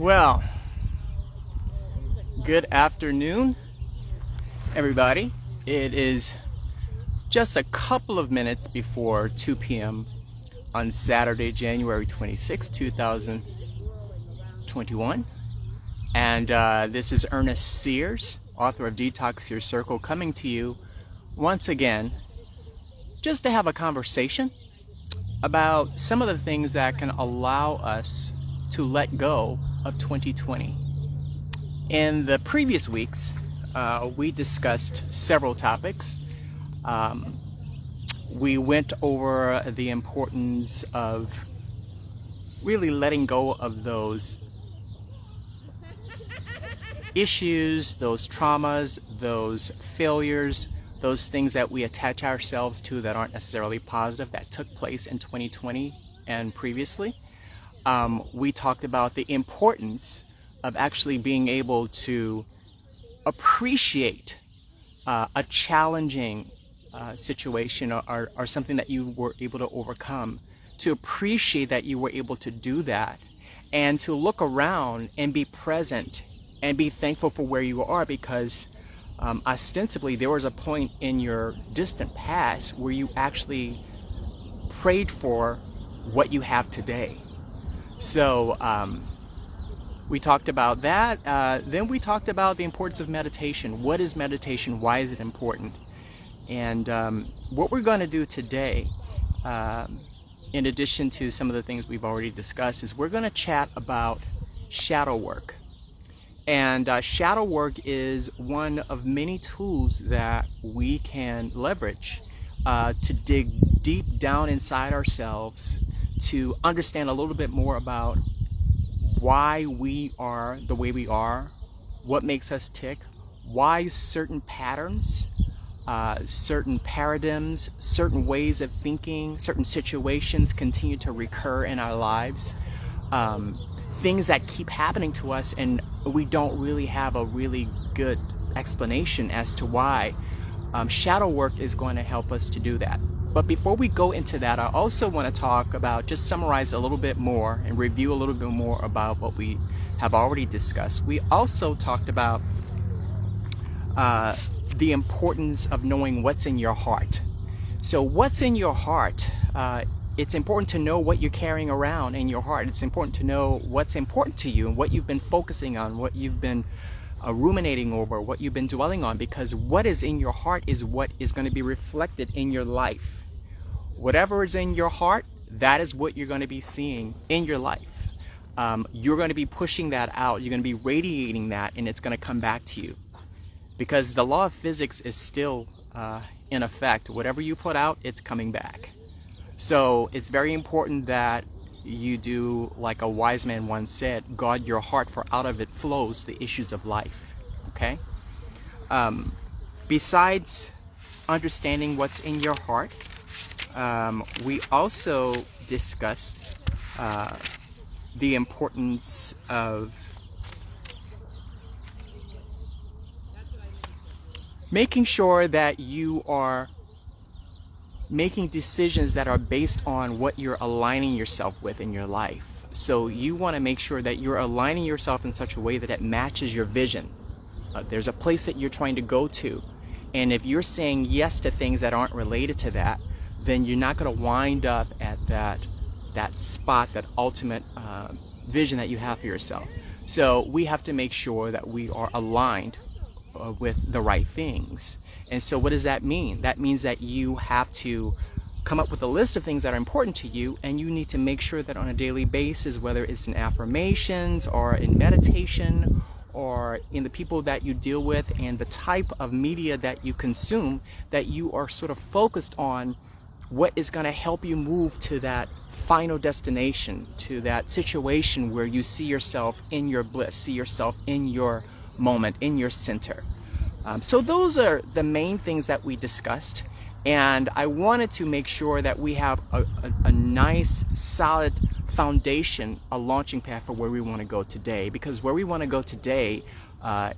Well, good afternoon, everybody. It is just a couple of minutes before 2 p.m. on Saturday, January 26, 2021. And this is Ernest Sears, author of Detox Your Circle, coming to you once again just to have a conversation about some of the things that can allow us to let go of 2020. In the previous weeks, we discussed several topics. We went over the importance of really letting go of those issues, those traumas, those failures, those things that we attach ourselves to that aren't necessarily positive that took place in 2020 and previously. We talked about the importance of actually being able to appreciate a challenging situation or something that you were able to overcome, to appreciate that you were able to do that, and to look around and be present and be thankful for where you are, because ostensibly there was a point in your distant past where you actually prayed for what you have today. So we talked about that. Then we talked about the importance of meditation. What is meditation? Why is it important? And what we're going to do today, in addition to some of the things we've already discussed, is we're going to chat about shadow work. And shadow work is one of many tools that we can leverage to dig deep down inside ourselves, to understand a little bit more about why we are the way we are, what makes us tick, why certain patterns, certain paradigms, certain ways of thinking, certain situations continue to recur in our lives, things that keep happening to us and we don't really have a really good explanation as to why. Shadow work is going to help us to do that. But before we go into that, I also want to talk about, just summarize a little bit more and review a little bit more about what we have already discussed. We also talked about the importance of knowing what's in your heart. So what's in your heart? It's important to know what you're carrying around in your heart. It's important to know what's important to you and what you've been focusing on, what you've been ruminating over, what you've been dwelling on, because what is in your heart is what is going to be reflected in your life. Whatever is in your heart, that is what you're going to be seeing in your life. You're going to be pushing that out. You're going to be radiating that, and it's going to come back to you. Because the law of physics is still in effect. Whatever you put out, it's coming back. So it's very important that you do, like a wise man once said, guard your heart, for out of it flows the issues of life. Okay? Besides understanding what's in your heart, we also discussed the importance of making sure that you are making decisions that are based on what you're aligning yourself with in your life. So you want to make sure that you're aligning yourself in such a way that it matches your vision. There's a place that you're trying to go to, and if you're saying yes to things that aren't related to that, then you're not going to wind up at that spot, that ultimate vision that you have for yourself. So we have to make sure that we are aligned with the right things. And so what does that mean? That means that you have to come up with a list of things that are important to you, and you need to make sure that on a daily basis, whether it's in affirmations or in meditation or in the people that you deal with and the type of media that you consume, that you are sort of focused on what is going to help you move to that final destination, to that situation where you see yourself in your bliss, see yourself in your moment, in your center. So those are the main things that we discussed, and I wanted to make sure that we have a nice solid foundation, a launching pad for where we want to go today, because where we want to go today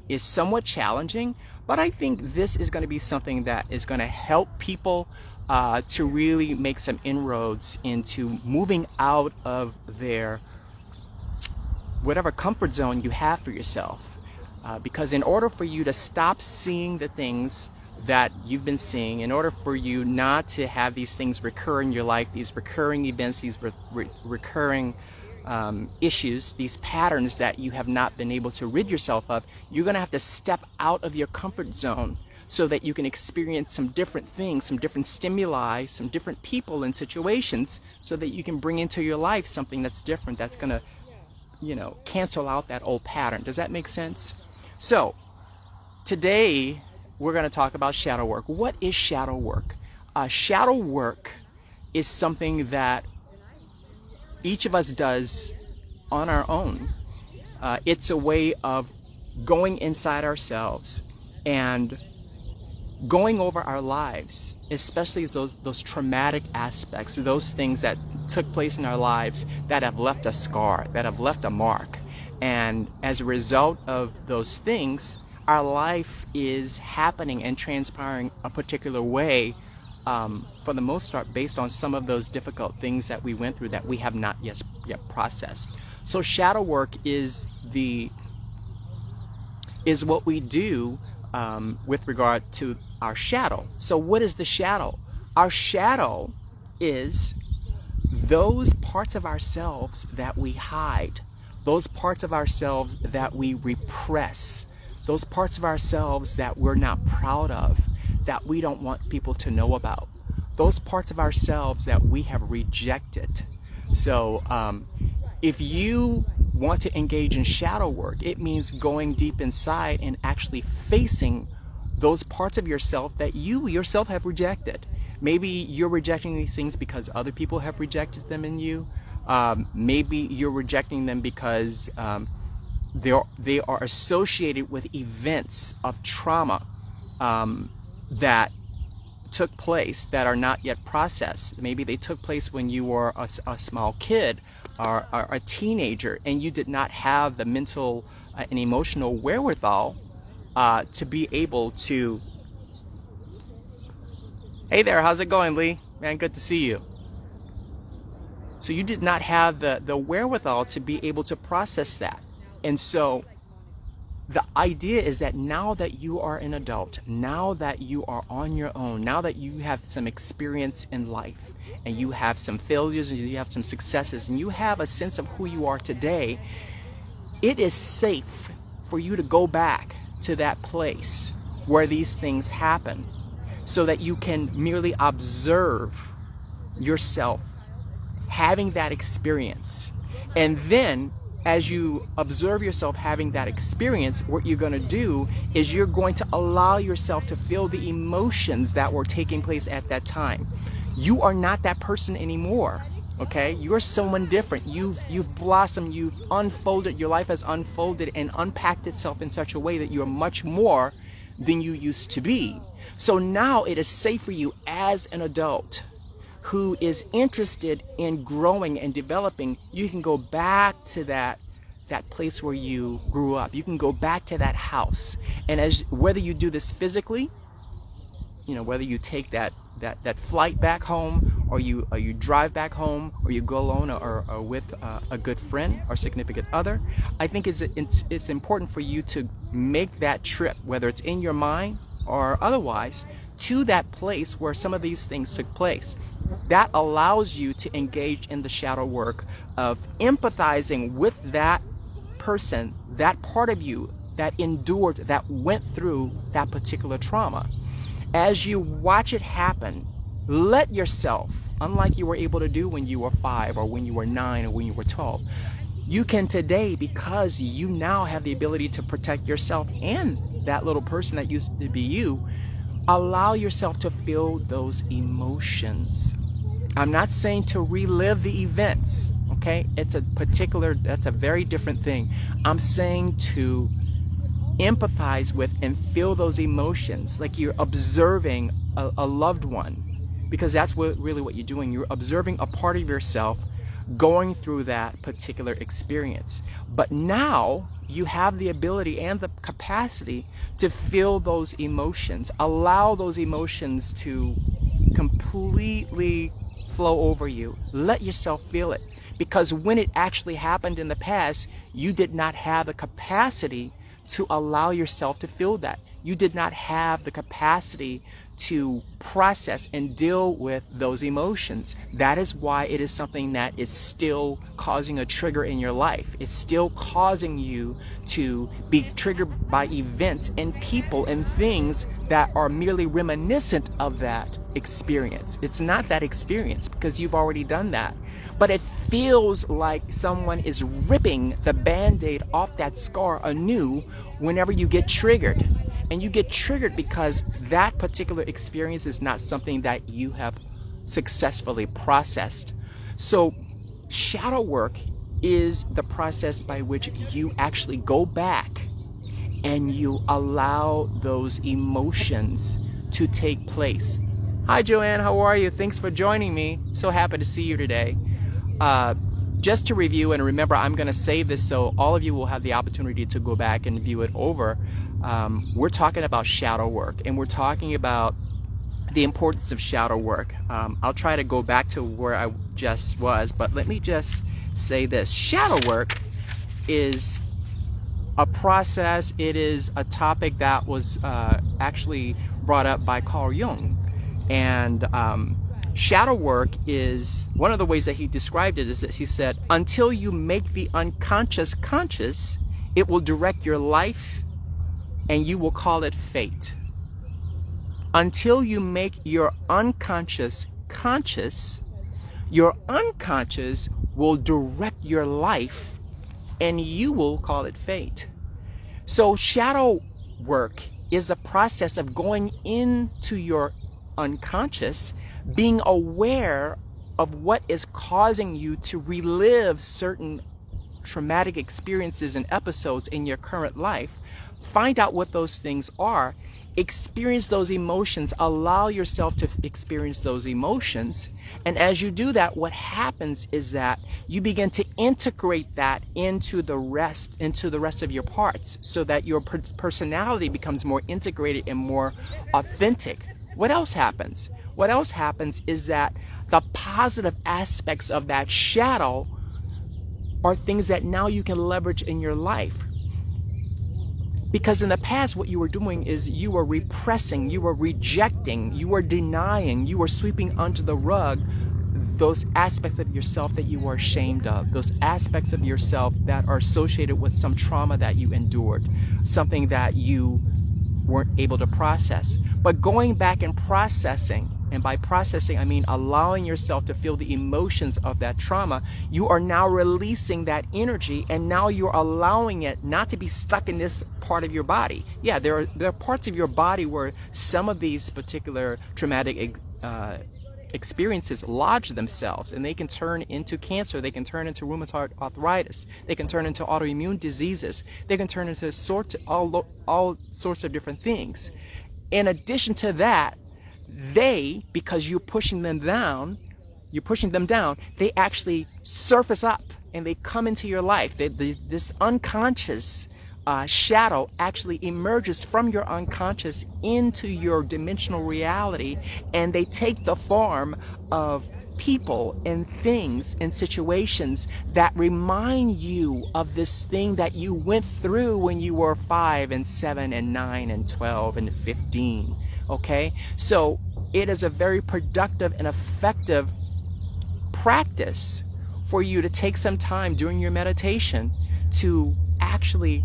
is somewhat challenging, but I think this is going to be something that is going to help people to really make some inroads into moving out of their whatever comfort zone you have for yourself. Because in order for you to stop seeing the things that you've been seeing, in order for you not to have these things recur in your life, these recurring events, these recurring issues, these patterns that you have not been able to rid yourself of, you're going to have to step out of your comfort zone so that you can experience some different things, some different stimuli, some different people and situations, so that you can bring into your life something that's different, that's going to, you know, cancel out that old pattern. Does that make sense? So today we're going to talk about shadow work. What is shadow work? Shadow work is something that each of us does on our own. It's a way of going inside ourselves and going over our lives, especially those traumatic aspects, those things that took place in our lives that have left a scar, that have left a mark. And as a result of those things, our life is happening and transpiring a particular way, for the most part, based on some of those difficult things that we went through that we have not yet processed. So shadow work is what we do with regard to our shadow. So what is the shadow? Our shadow is those parts of ourselves that we hide, those parts of ourselves that we repress, those parts of ourselves that we're not proud of, that we don't want people to know about, those parts of ourselves that we have rejected. So if you want to engage in shadow work, it means going deep inside and actually facing those parts of yourself that you yourself have rejected. Maybe you're rejecting these things because other people have rejected them in you. Maybe you're rejecting them because they are associated with events of trauma that took place that are not yet processed. Maybe they took place when you were a small kid or a teenager, and you did not have the mental and emotional wherewithal to be able to... Hey there, how's it going, Lee? Man, good to see you. So you did not have the wherewithal to be able to process that. And so the idea is that now that you are an adult, now that you are on your own, now that you have some experience in life, and you have some failures and you have some successes, and you have a sense of who you are today, it is safe for you to go back to that place where these things happen, so that you can merely observe yourself having that experience. And then as you observe yourself having that experience, what you're going to do is you're going to allow yourself to feel the emotions that were taking place at that time. You are not that person anymore, okay? You're someone different. You've blossomed, you've unfolded, your life has unfolded and unpacked itself in such a way that you're much more than you used to be. So now it is safe for you as an adult who is interested in growing and developing. You can go back to that place where you grew up. You can go back to that house. And as whether you do this physically, you know, whether you take that flight back home, or you drive back home, or you go alone or with a good friend or significant other, I think it's important for you to make that trip, whether it's in your mind or otherwise, to that place where some of these things took place. That allows you to engage in the shadow work of empathizing with that person, that part of you that endured, that went through that particular trauma. As you watch it happen, let yourself, unlike you were able to do when you were 5 or when you were 9 or when you were 12, you can today, because you now have the ability to protect yourself and that little person that used to be you, allow yourself to feel those emotions. I'm not saying to relive the events, okay? That's a very different thing. I'm saying to empathize with and feel those emotions, like you're observing a loved one, because that's really what you're doing. You're observing a part of yourself going through that particular experience. But now you have the ability and the capacity to feel those emotions, allow those emotions to completely flow over you. Let yourself feel it. Because when it actually happened in the past, you did not have the capacity to allow yourself to feel that. You did not have the capacity to process and deal with those emotions. That is why it is something that is still causing a trigger in your life. It's still causing you to be triggered by events and people and things that are merely reminiscent of that experience. It's not that experience because you've already done that. But it feels like someone is ripping the Band-Aid off that scar anew whenever you get triggered. And you get triggered because that particular experience is not something that you have successfully processed. So shadow work is the process by which you actually go back and you allow those emotions to take place. Hi Joanne, how are you? Thanks for joining me. So happy to see you today. Just to review, and remember, I'm going to save this so all of you will have the opportunity to go back and view it over. We're talking about shadow work, and we're talking about the importance of shadow work. I'll try to go back to where I just was, but let me just say this. Shadow work is a process. It is a topic that was actually brought up by Carl Jung. And shadow work is, one of the ways that he described it is that he said, until you make the unconscious conscious, it will direct your life and you will call it fate. Until you make your unconscious conscious, your unconscious will direct your life and you will call it fate. So shadow work is the process of going into your unconscious, being aware of what is causing you to relive certain traumatic experiences and episodes in your current life. Find out what those things are, experience those emotions, allow yourself to experience those emotions. And as you do that, what happens is that you begin to integrate that into the rest of your parts, so that your personality becomes more integrated and more authentic. What else happens? What else happens is that the positive aspects of that shadow are things that now you can leverage in your life. Because in the past, what you were doing is you were repressing, you were rejecting, you were denying, you were sweeping under the rug those aspects of yourself that you were ashamed of, those aspects of yourself that are associated with some trauma that you endured, something that you weren't able to process. But going back and processing, and by processing I mean allowing yourself to feel the emotions of that trauma, you are now releasing that energy, and now you're allowing it not to be stuck in this part of your body. Yeah, there are parts of your body where some of these particular traumatic experiences lodge themselves, and they can turn into cancer, they can turn into rheumatoid arthritis, they can turn into autoimmune diseases, they can turn into all sorts of different things. In addition to that, because you're pushing them down, they actually surface up and they come into your life. This unconscious shadow actually emerges from your unconscious into your dimensional reality, and they take the form of people and things and situations that remind you of this thing that you went through when you were 5 and 7 and 9 and 12 and 15. Okay, so it is a very productive and effective practice for you to take some time during your meditation to actually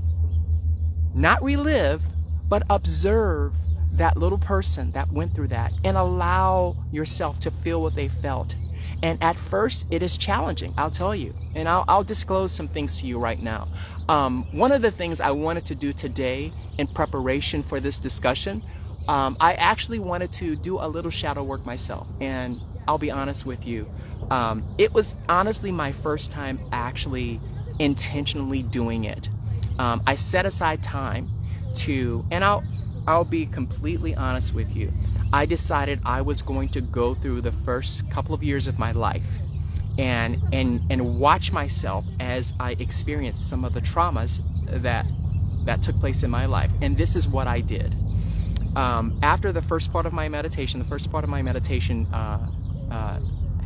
not relive, but observe that little person that went through that, and allow yourself to feel what they felt. And at first it is challenging, I'll tell you, and I'll disclose some things to you right now. One of the things I wanted to do today in preparation for this discussion, I actually wanted to do a little shadow work myself, and I'll be honest with you, it was honestly my first time actually intentionally doing it. I set aside time to, and I'll be completely honest with you, I decided I was going to go through the first couple of years of my life and watch myself as I experienced some of the traumas that took place in my life. And this is what I did. After the first part of my meditation,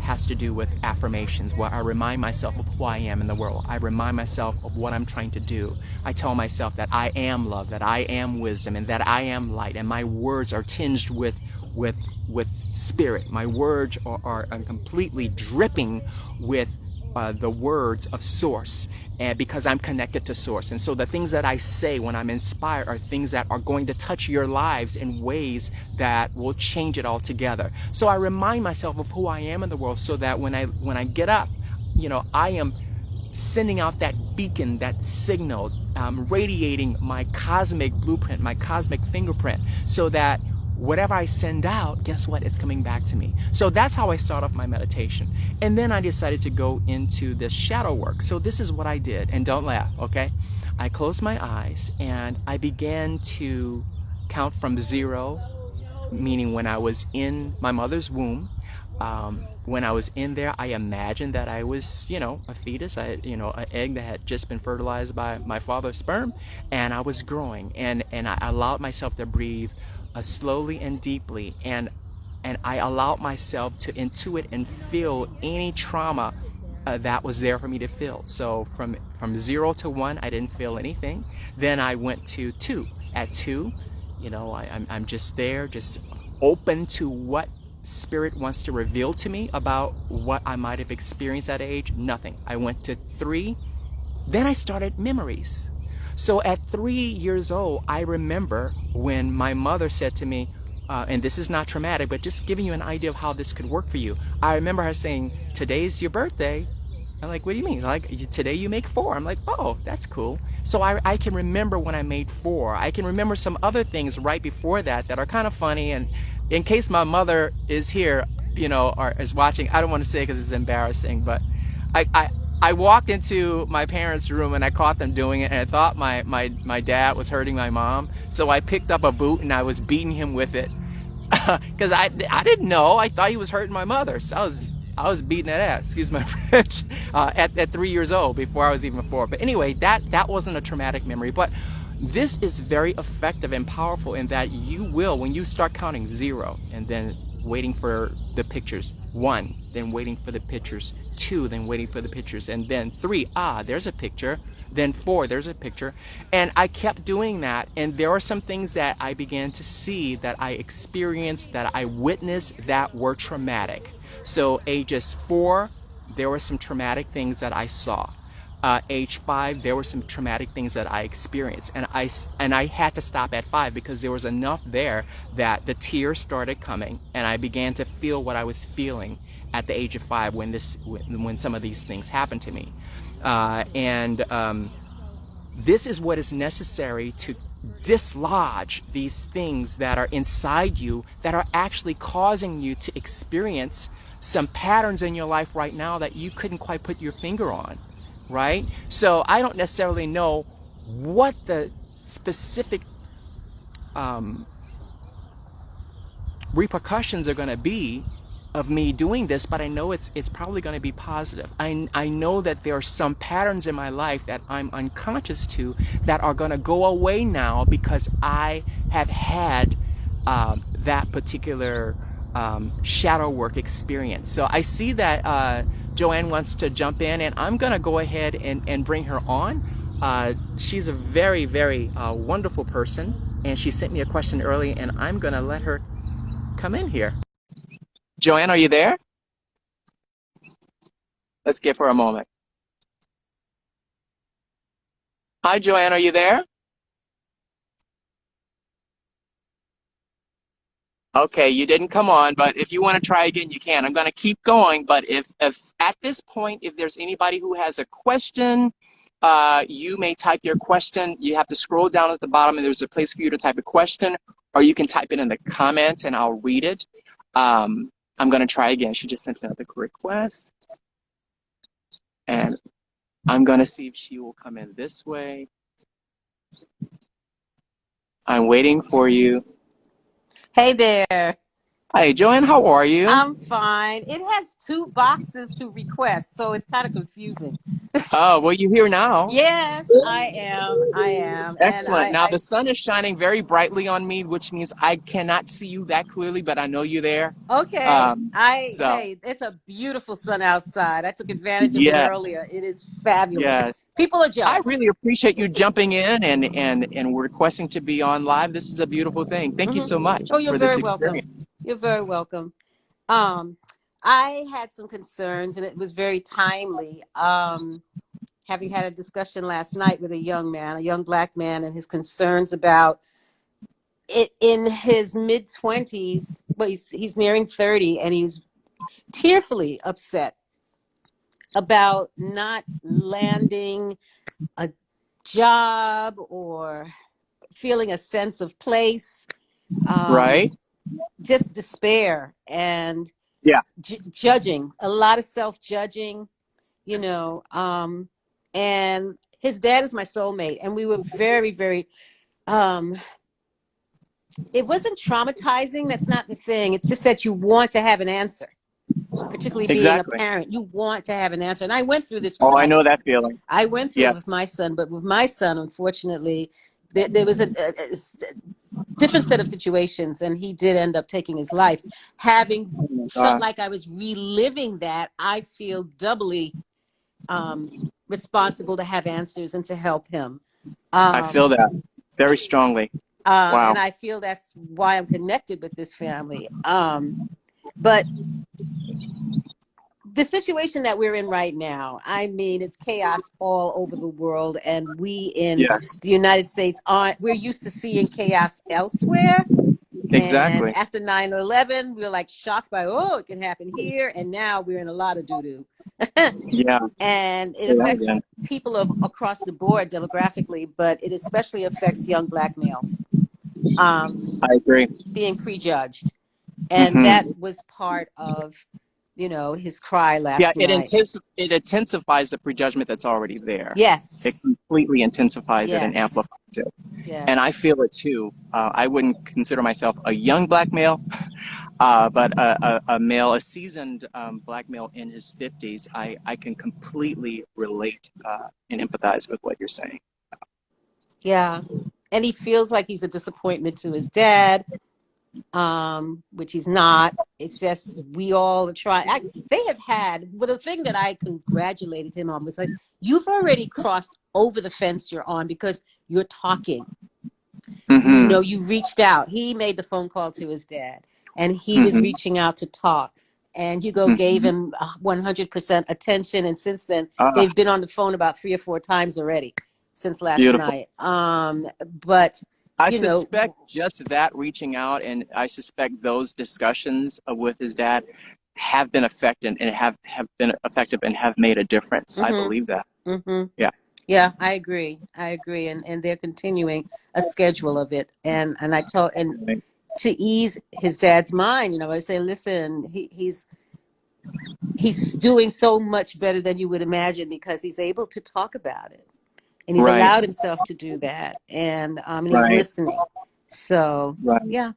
has to do with affirmations, where I remind myself of who I am in the world. I remind myself of what I'm trying to do. I tell myself that I am love, that I am wisdom, and that I am light, and my words are tinged with spirit. My words are completely dripping with the words of source, and because I'm connected to source. And so the things that I say when I'm inspired are things that are going to touch your lives in ways that will change it all together. So I remind myself of who I am in the world, so that when I get up, I am sending out that beacon, that signal, radiating my cosmic blueprint, my cosmic fingerprint, so that whatever I send out, guess what? It's coming back to me. So that's how I start off my meditation. And then I decided to go into this shadow work. So this is what I did. And don't laugh, okay? I closed my eyes and I began to count from 0, meaning when I was in my mother's womb. When I was in there, I imagined that I was, a fetus, an egg that had just been fertilized by my father's sperm, and I was growing, and I allowed myself to breathe slowly and deeply, and I allowed myself to intuit and feel any trauma that was there for me to feel. So from 0 to 1, I didn't feel anything. Then I went to 2. At 2, I'm just there, just open to what Spirit wants to reveal to me about what I might have experienced at age. Nothing. I went to 3. Then I started memories. So at 3 years old, I remember when my mother said to me, and this is not traumatic, but just giving you an idea of how this could work for you. I remember her saying, "Today's your birthday." I'm like, "What do you mean?" Like, "Today you make 4." I'm like, "Oh, that's cool." So I can remember when I made 4. I can remember some other things right before that are kind of funny. And in case my mother is here, or is watching, I don't want to say because it's embarrassing, but I walked into my parents' room and I caught them doing it, and I thought my dad was hurting my mom. So I picked up a boot and I was beating him with it because I didn't know. I thought he was hurting my mother. So I was beating that ass, excuse my French, at 3 years old, before I was even 4. But anyway, that wasn't a traumatic memory. But this is very effective and powerful in that you will, when you start counting 0 and then waiting for the pictures, 1, then waiting for the pictures, 2, then waiting for the pictures, and then 3, there's a picture, then 4, there's a picture. And I kept doing that, and there are some things that I began to see, that I experienced, that I witnessed, that were traumatic. So ages 4, there were some traumatic things that I saw. Age 5, there were some traumatic things that I experienced, and I had to stop at 5 because there was enough there that the tears started coming, and I began to feel what I was feeling at the age of 5 when some of these things happened to me, this is what is necessary to dislodge these things that are inside you that are actually causing you to experience some patterns in your life right now that you couldn't quite put your finger on. Right? So I don't necessarily know what the specific repercussions are going to be of me doing this, but I know it's probably going to be positive. I know that there are some patterns in my life that I'm unconscious to that are going to go away now because I have had that particular shadow work experience. So I see that Joanne wants to jump in, and I'm going to go ahead and bring her on. She's a very, very wonderful person, and she sent me a question early, and I'm going to let her come in here. Joanne, are you there? Let's give her a moment. Hi, Joanne, are you there? Okay, you didn't come on, but if you want to try again, you can. I'm going to keep going, but if at this point, if there's anybody who has a question, you may type your question. You have to scroll down at the bottom, and there's a place for you to type a question, or you can type it in the comments, and I'll read it. I'm going to try again. She just sent another request, and I'm going to see if she will come in this way. I'm waiting for you. Hey there. Hi, Joanne, how are you? I'm fine. It has 2 boxes to request, so it's kind of confusing. Oh, well, you're here now. Yes, I am. I am. And Excellent. Now the sun is shining very brightly on me, which means I cannot see you that clearly, but I know you're there. okay. So Hey, it's a beautiful sun outside. I took advantage of it yes, earlier. It is fabulous. yes. People are I jealous. really appreciate you jumping in and requesting to be on live. This is a beautiful thing. Thank you Hmm. so much Oh, you're for this very welcome. experience. You're very welcome. Um, I had some concerns and it was very timely. Having had a discussion last night with a young man, a young black man, and his concerns about it in his mid 20s. Well, he's nearing 30, and he's tearfully upset about not landing a job or feeling a sense of place, Right? um, just despair and Yeah. judging, a lot of self-judging, you know. And his dad is my soulmate, and we were very, very, um, it wasn't traumatizing. That's not the thing. It's just that you want to have an answer, particularly being a Exactly. parent. You want to have an answer. And I went through this with Oh, I my know son. that feeling. I went through it with Yes. my son, but with my son, unfortunately, there was a different set of situations, and he did end up taking his life. Having Oh my felt God. like I was reliving that, I feel doubly um, responsible to have answers and to help him. I feel Um, that very strongly. and Wow. I feel that's why I'm connected with this family. But the situation that we're in right now, I mean, it's chaos all over the world, and we in Yes. the United States we're used to seeing chaos elsewhere. And Exactly. after 9/11, we were like shocked by, oh, it can happen here. And now we're in a lot of doo doo. Yeah. And it Say that affects again. people across the board demographically, but it especially affects young black males, I agree. being prejudged. And that Hmm. was part of, his cry Yeah, last night. it intensifies the prejudgment that's already there. It Yes. completely intensifies it and Yes. amplifies it. And I Yes. feel it too. I wouldn't consider myself a young black male, but a male, a seasoned black male in his 50s. I can completely relate and empathize with what you're saying. Yeah. And he feels like he's a disappointment to his dad, which he's not. It's just we all try. They have had. Well, the thing that I congratulated him on was like, you've already crossed over the fence you're on because you're talking. Hmm. You reached out. He made the phone call to his dad, and he was Hmm. reaching out to talk. And Hugo gave Hmm. him 100% attention. And since then, Ah, they've been on the phone about 3 or 4 times already since last beautiful. night. But I you know, suspect just that reaching out, and I suspect those discussions with his dad have been effective and have been effective and have made a difference. I hmm believe that. hmm Yeah. yeah, I agree. I agree. And they're continuing a schedule of it. And I told and Right. to ease his dad's mind, I say, listen, he's doing so much better than you would imagine because he's able to talk about it, and he's Right. allowed himself to do that, and he's Right. listening. So Right. yeah,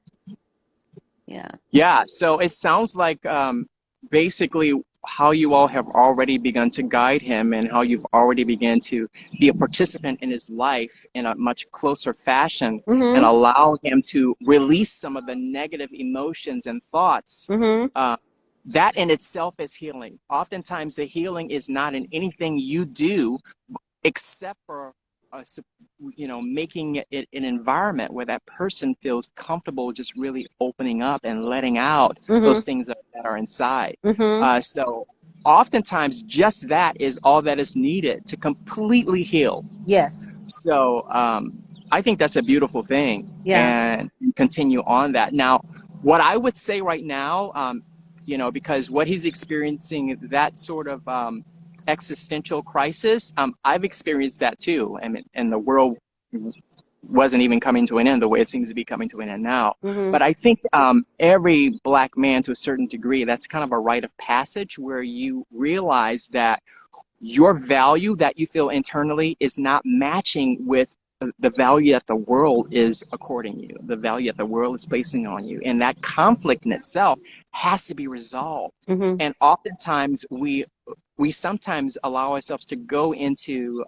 yeah. Yeah. So it sounds like basically how you all have already begun to guide him and how you've already begun to be a participant in his life in a much closer fashion and Mm-hmm. allow him to release some of the negative emotions and thoughts. Mm-hmm. Uh, that in itself is healing. Oftentimes, the healing is not in anything you do except for making it an environment where that person feels comfortable just really opening up and letting out Mm-hmm. those things that are inside. Mm-hmm. So oftentimes just that is all that is needed to completely heal. Yes. So I think that's a beautiful thing, Yeah. and continue on that. Now, what I would say right now, because what he's experiencing, that sort of existential crisis, I've experienced that too, and the world wasn't even coming to an end the way it seems to be coming to an end now. Mm-hmm. But I think every black man, to a certain degree, that's kind of a rite of passage where you realize that your value that you feel internally is not matching with the value that the world is according you, the value that the world is placing on you. And that conflict in itself has to be resolved. Mm-hmm. And oftentimes we we sometimes allow ourselves to go into,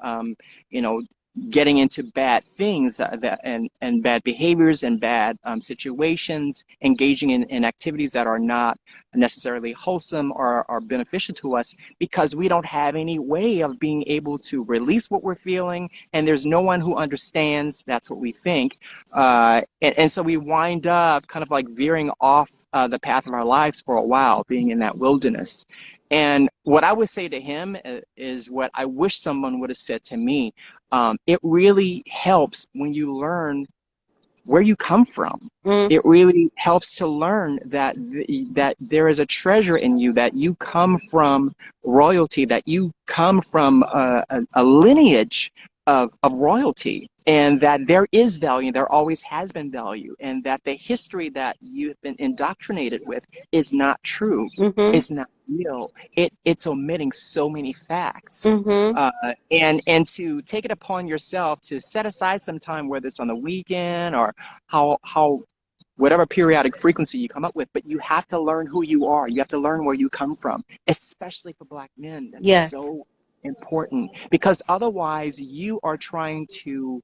you know, getting into bad things, and bad behaviors and bad situations, engaging in activities that are not necessarily wholesome or beneficial to us, because we don't have any way of being able to release what we're feeling, and there's no one who understands. That's what we think, and so we wind up kind of like veering off the path of our lives for a while, being in that wilderness. And what I would say to him is what I wish someone would have said to me. It really helps when you learn where you come from. Mm. It really helps to learn that that there is a treasure in you, that you come from royalty, that you come from a lineage of royalty, and that there is value, there always has been value, and that the history that you've been indoctrinated with is not true. Mm-hmm. It's not real. It's omitting so many facts. Mm-hmm. And to take it upon yourself to set aside some time, whether it's on the weekend or how whatever periodic frequency you come up with, but you have to learn who you are. You have to learn where you come from, especially for Black men. That's Yes. so important, because otherwise you are trying to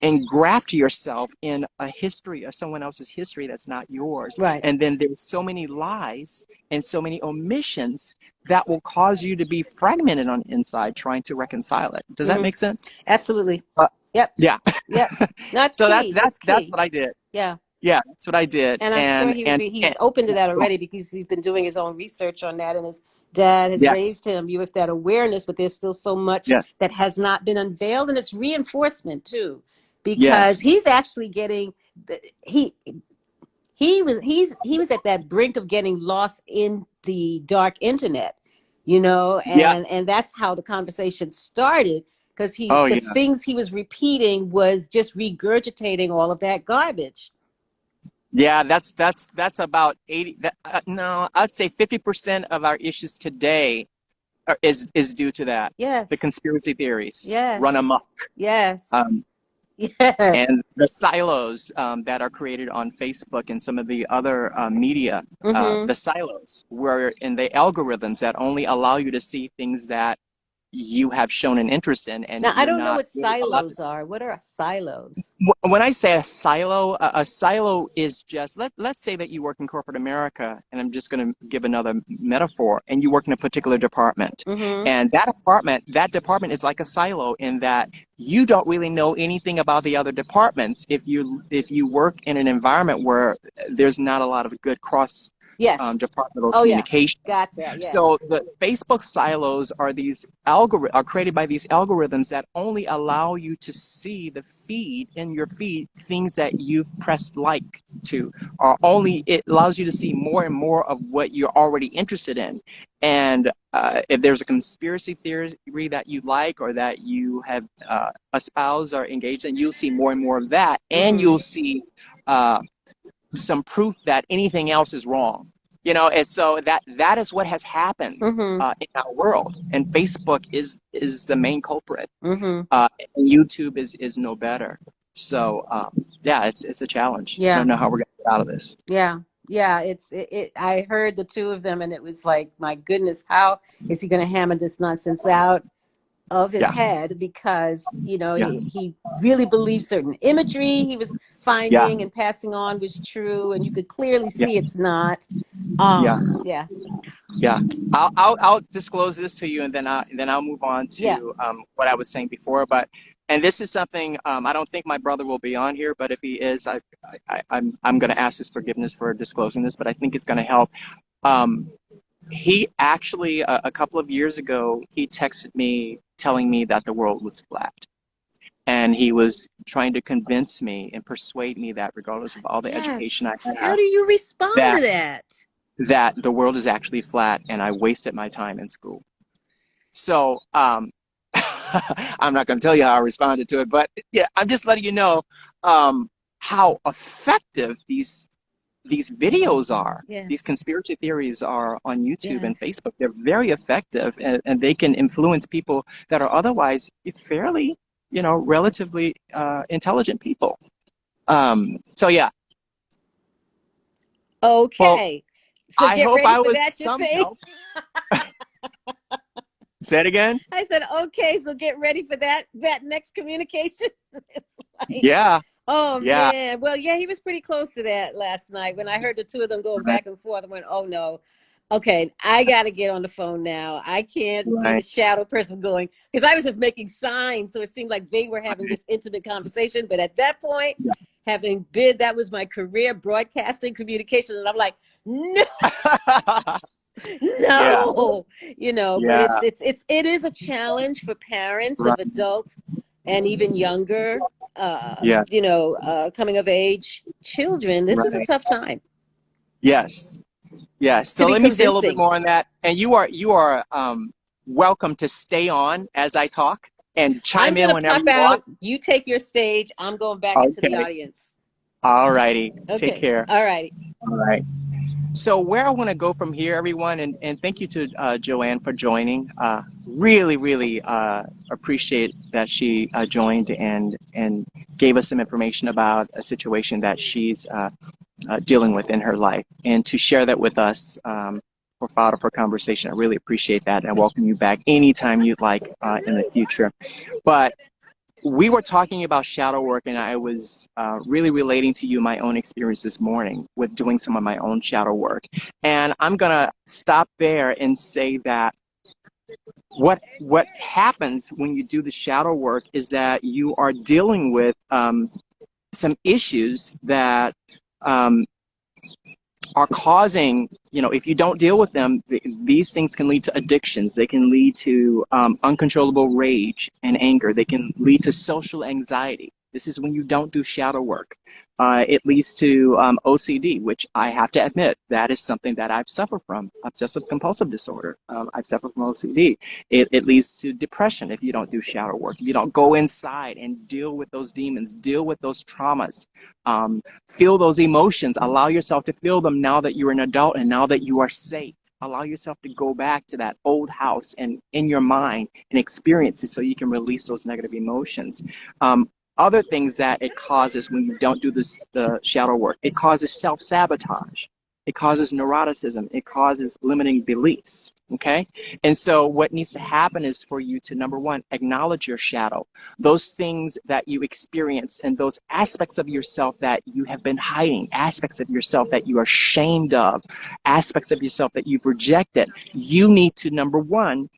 engraft yourself in a history of someone else's history that's not yours. Right. And then there's so many lies and so many omissions that will cause you to be fragmented on the inside trying to reconcile it. Does that Mm-hmm. make sense? Absolutely. Uh, Yep. yeah. Yep. No, it's So key. It's that's key. what I did. Yeah. Yeah, that's what I did. And I'm sure he's open to that already, because he's been doing his own research on that, and his dad has yes, raised him with that awareness, but there's still so much yes, that has not been unveiled, and it's reinforcement too, because yes. he's actually getting he he was at that brink of getting lost in the dark internet, Yeah. and that's how the conversation started, because Oh, the yeah. things he was repeating was just regurgitating all of that garbage. Yeah, that's about 80. No, I'd say 50% of our issues today is due to that. The Yes. conspiracy theories run Yes. amok. Yes. Um, Yeah. and the silos that are created on Facebook and some of the other media, Mm-hmm. the silos where in the algorithms that only allow you to see things that you have shown an interest in, and Now, I you're don't know not what really allowed. silos are. What are silos? When I say a silo is just, let's say that you work in corporate America, and I'm just going to give another metaphor, and you work in a particular department, Mm-hmm. and that department is like a silo in that you don't really know anything about the other departments if you work in an environment where there's not a lot of good cross Yes. departmental Oh, yeah. communication. Got that. So Yes. the Facebook silos are are created by these algorithms that only allow you to see the feed in your feed, things that you've pressed like to, or only it allows you to see more and more of what you're already interested in. And if there's a conspiracy theory that you like or that you have espoused or engaged in, you'll see more and more of that, and Mm-hmm. you'll see uh, some proof that anything else is wrong. And so that is what has happened Mm-hmm. in our world, and Facebook is the main culprit. Mm-hmm. And YouTube is no better. So yeah, it's a challenge. I Yeah. don't know how we're gonna get out of this. Yeah. Yeah. I heard the two of them, and it was like, my goodness, how is he going to hammer this nonsense out of his Yeah, head? Because yeah, he really believed certain imagery he was yeah, finding and passing on was true, and you could clearly yeah, see it's not. yeah, Yeah. yeah. I'll disclose this to you, and then I'll move on Yeah. to what I was saying before. And this is something I don't think my brother will be on here, but if he is, I'm going to ask his forgiveness for disclosing this, but I think it's going to help. Um, he actually a couple of years ago he texted me telling me that the world was flat, and he was trying to convince me and persuade me that regardless of all the education Yes. I How have, do you respond to that that? the world is actually flat, and I wasted my time in school. So I'm not going to tell you how I responded to it, but yeah, I'm just letting you know how effective these videos are. These Yes. conspiracy theories are on YouTube and Yes. Facebook. They're very effective, and they can influence people that are otherwise fairly, relatively intelligent people. So yeah. Well, Okay. So I get hope ready I for was that, you some see? help. Say it again. I said, okay, so get ready for that next communication. It's like, Yeah. oh Yeah. man. Well, yeah, he was pretty close to that last night. When I heard the two of them going Right. back and forth, I went, oh no. Okay, I got to get on the phone now. I can't be the Right. shadow person going, because I was just making signs. So it seemed like they were having this intimate conversation. But at that point, Yeah. that was my career, broadcasting communication. And I'm like, no, Yeah. no, but Yeah. it is a challenge for parents Right. of adult and even younger, Yeah. coming of age children. This is a Right. tough time Yes. Yes. to So be let me say a little bit convincing. more on that. And you are welcome to stay on as I talk and I'm chime going in to whenever pop you want. out. You take your stage. I'm going back into the Okay. audience. All righty. Take Okay. care. All right. All right. So where I want to go from here, everyone, and thank you to Joanne for joining. Really, really appreciate that she joined and gave us some information about a situation that she's dealing with in her life, and to share that with us for fodder for conversation. I really appreciate that, and I welcome you back anytime you'd like in the future. But we were talking about shadow work, and I was really relating to you my own experience this morning with doing some of my own shadow work. And I'm going to stop there and say that what happens when you do the shadow work is that you are dealing with some issues that um, are causing, if you don't deal with them, these things can lead to addictions. They can lead to uncontrollable rage and anger. They can lead to social anxiety. This is when you don't do shadow work. It leads to OCD, which I have to admit, that is something that I've suffered from. Obsessive compulsive disorder. I've suffered from OCD. It leads to depression if you don't do shadow work. If you don't go inside and deal with those demons, deal with those traumas. Feel those emotions. Allow yourself to feel them now that you're an adult and now that you are safe. Allow yourself to go back to that old house and in your mind and experience it so you can release those negative emotions. Other things that it causes when you don't do the shadow work, it causes self-sabotage. It causes neuroticism. It causes limiting beliefs. Okay? And so what needs to happen is for you to, number one, acknowledge your shadow. Those things that you experience and those aspects of yourself that you have been hiding, aspects of yourself that you are ashamed of, aspects of yourself that you've rejected. You need to, number one,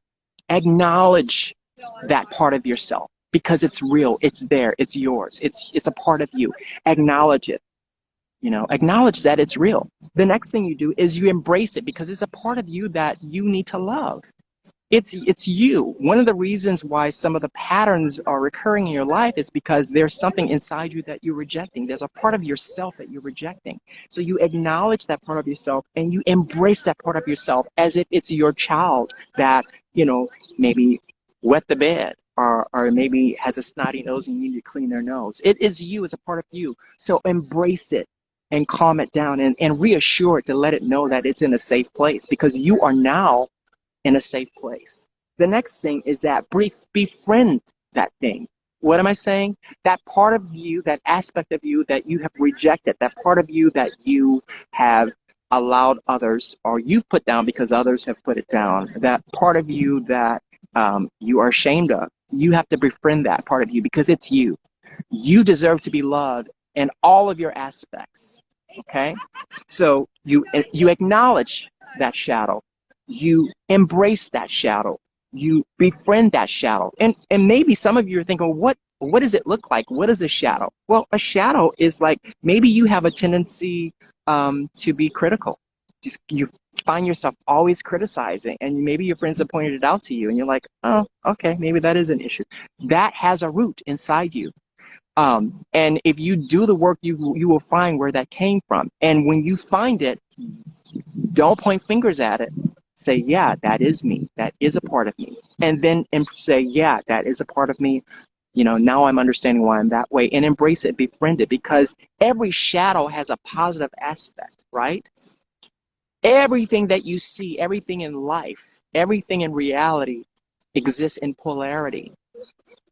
acknowledge that part of yourself because it's real, it's there, it's yours, it's a part of you. Acknowledge it. Acknowledge that it's real. The next thing you do is you embrace it because it's a part of you that you need to love. It's you. One of the reasons why some of the patterns are recurring in your life is because there's something inside you that you're rejecting. There's a part of yourself that you're rejecting. So you acknowledge that part of yourself and you embrace that part of yourself as if it's your child that, maybe wet the bed or maybe has a snotty nose and you need to clean their nose. It is you. It's a part of you. So embrace it and calm it down and reassure it to let it know that it's in a safe place because you are now in a safe place. The next thing is that befriend that thing. What am I saying? That part of you, that aspect of you that you have rejected, that part of you that you have allowed others or you've put down because others have put it down, that part of you that you are ashamed of, you have to befriend that part of you because it's you. You deserve to be loved in all of your aspects. Okay? So you acknowledge that shadow. You embrace that shadow. You befriend that shadow. And maybe some of you are thinking, well, what does it look like? What is a shadow? Well, a shadow is like maybe you have a tendency to be critical. You find yourself always criticizing, and maybe your friends have pointed it out to you, and you're like, oh, okay, maybe that is an issue. That has a root inside you. And if you do the work, you will find where that came from. And when you find it, don't point fingers at it. Say, yeah, that is me. That is a part of me. And then say, yeah, that is a part of me. Now I'm understanding why I'm that way. And embrace it, befriend it, because every shadow has a positive aspect, right? Everything that you see, everything in life, everything in reality exists in polarity.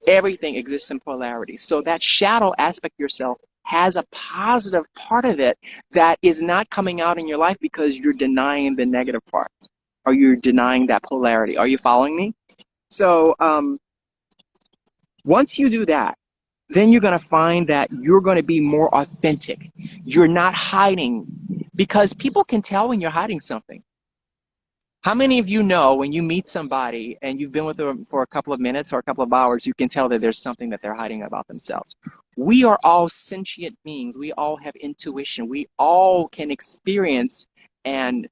Everything exists in polarity. So that shadow aspect of yourself has a positive part of it that is not coming out in your life because you're denying the negative part or you're denying that polarity. Are you following me? So once you do that, then you're going to find that you're going to be more authentic. You're not hiding because people can tell when you're hiding something. How many of you know when you meet somebody and you've been with them for a couple of minutes or a couple of hours, you can tell that there's something that they're hiding about themselves? We are all sentient beings. We all have intuition. We all can experience and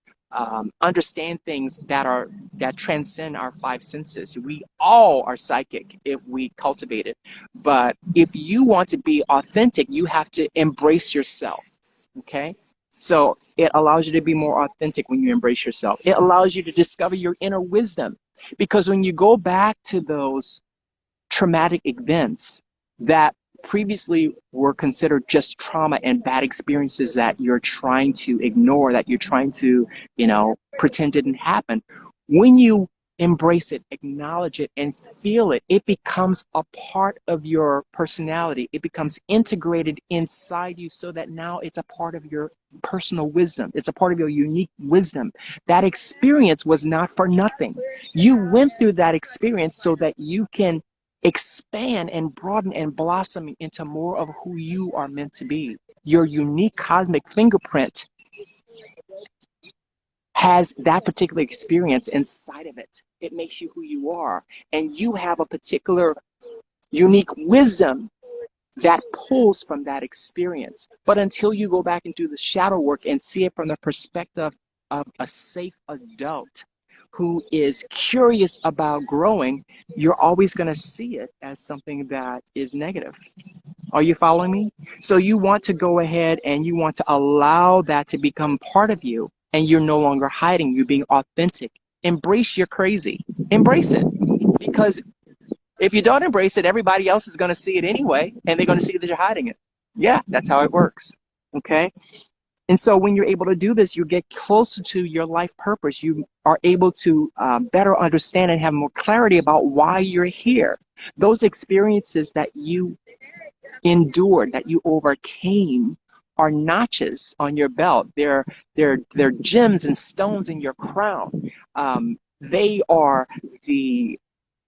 understand things that transcend our five senses. We all are psychic if we cultivate it. But if you want to be authentic, you have to embrace yourself. Okay? So it allows you to be more authentic when you embrace yourself. It allows you to discover your inner wisdom. Because when you go back to those traumatic events that previously were considered just trauma and bad experiences that you're trying to ignore, that you're trying to, pretend didn't happen, when you embrace it, acknowledge it, and feel it, it becomes a part of your personality. It becomes integrated inside you so that now it's a part of your personal wisdom. It's a part of your unique wisdom. That experience was not for nothing. You went through that experience so that you can expand and broaden and blossom into more of who you are meant to be. Your unique cosmic fingerprint has that particular experience inside of it. It makes you who you are. And you have a particular unique wisdom that pulls from that experience. But until you go back and do the shadow work and see it from the perspective of a safe adult who is curious about growing, you're always going to see it as something that is negative. Are you following me? So you want to go ahead and you want to allow that to become part of you, and you're no longer hiding, you're being authentic. Embrace your crazy. Embrace it. Because if you don't embrace it, everybody else is going to see it anyway, and they're going to see that you're hiding it. Yeah, that's how it works. Okay? And so when you're able to do this, you get closer to your life purpose. You are able to better understand and have more clarity about why you're here. Those experiences that you endured, that you overcame, are notches on your belt. They're gems and stones in your crown. They are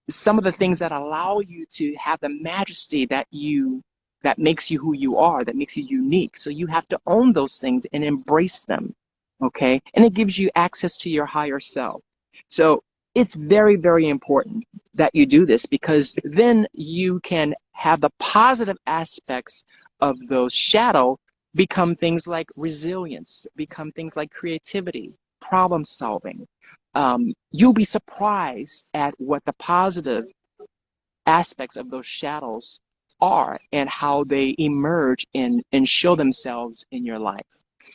some of the things that allow you to have the majesty that makes you who you are, that makes you unique. So you have to own those things and embrace them. Okay? And it gives you access to your higher self. So it's very, very important that you do this, because then you can have the positive aspects of those shadow become things like resilience, become things like creativity, problem solving. You'll be surprised at what the positive aspects of those shadows are and how they emerge and show themselves in your life.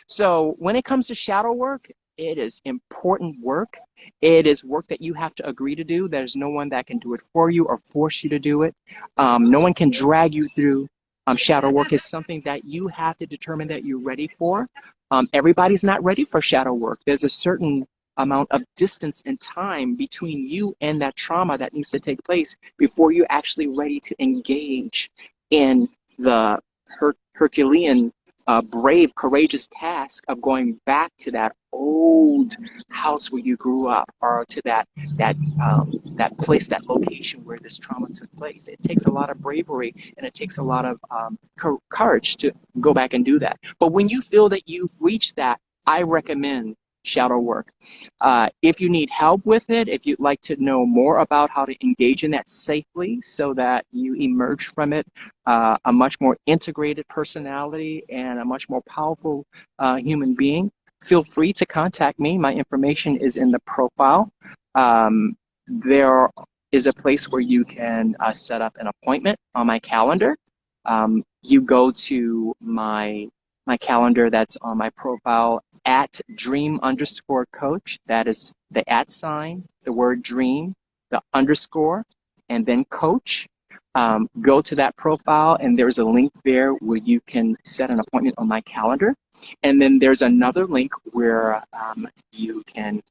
So when it comes to shadow work, it is important work. It is work that you have to agree to do. There's no one that can do it for you or force you to do it. No one can drag you through. Shadow work is something that you have to determine that you're ready for. Everybody's not ready for shadow work. There's a certain amount of distance and time between you and that trauma that needs to take place before you're actually ready to engage in the Herculean, brave, courageous task of going back to that old house where you grew up, or to that place, that location where this trauma took place. It takes a lot of bravery and it takes a lot of courage to go back and do that. But when you feel that you've reached that, I recommend shadow work. If you need help with it, if you'd like to know more about how to engage in that safely so that you emerge from it a much more integrated personality and a much more powerful human being, feel free to contact me. My information is in the profile. There is a place where you can set up an appointment on my calendar. You go to my calendar that's on my profile at dream_coach. That is the @ sign, the word dream, the underscore, and then coach. Go to that profile, and there's a link there where you can set an appointment on my calendar. And then there's another link where you can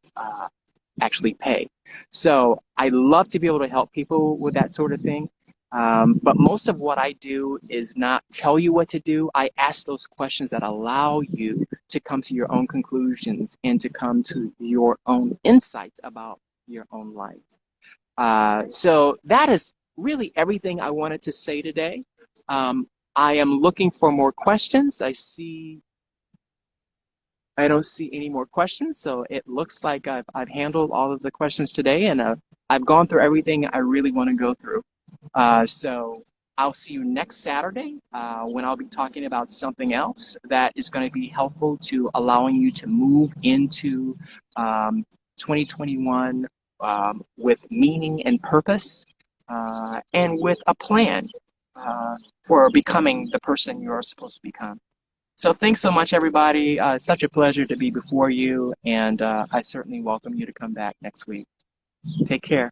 actually pay. So I love to be able to help people with that sort of thing. But most of what I do is not tell you what to do. I ask those questions that allow you to come to your own conclusions and to come to your own insights about your own life. So that is really everything I wanted to say today. I am looking for more questions. I don't see any more questions, so it looks like I've handled all of the questions today, and I've gone through everything I really want to go through. So I'll see you next Saturday when I'll be talking about something else that is going to be helpful to allowing you to move into 2021 with meaning and purpose and with a plan for becoming the person you're supposed to become. So thanks so much, everybody. Such a pleasure to be before you, and I certainly welcome you to come back next week. Take care.